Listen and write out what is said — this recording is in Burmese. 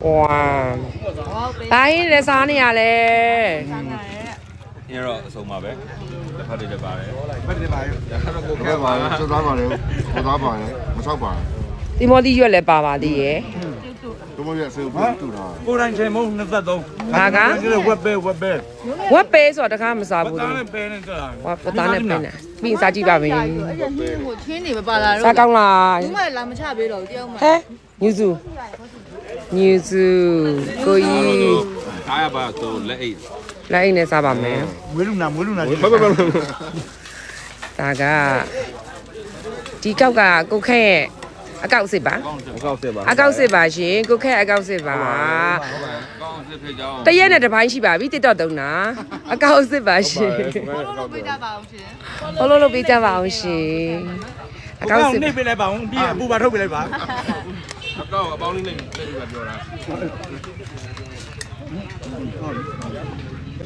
哇！大姨在啥呢呀嘞？你说送嘛呗？来拍这个吧嘞？不得吧？我开吧，这咋办的？我咋办的？没少办。你莫地月来爸爸的耶？怎么也是不đủ了。不然钱没那啥都。哪个？这个我背。我背说的看没啥不的。当然背那个。我不当然背呢，比啥几把没？我听你们把他。啥讲啦？因为咱们差别老掉嘛。嘿，牛猪，牛猪可以。打呀吧，都来一。来一年啥把没？没弄那。不。大家，ဒီကောက်ကကိုခန့်ရဲ့အကောက်စစ်ပါ 我告诉吧。အကောက်စစ်ပါရှင်ကိုခန့်အကောက်စစ်ပါတရက်နဲ့တစ်ပိုင်းရှိပါပြီတစ်တော့တုံးတာအကောက်စစ်ပါရှင် 我被打包去。 ဘလို့လုပ်ပေးကြပါအောင်ရှင်အကောက်စစ် နေပေးလိုက်ပါဦးပြီးပူပါထုတ်ပေးလိုက်ပါ အကောက်အပေါင်းလေးနဲ့ပြောတာ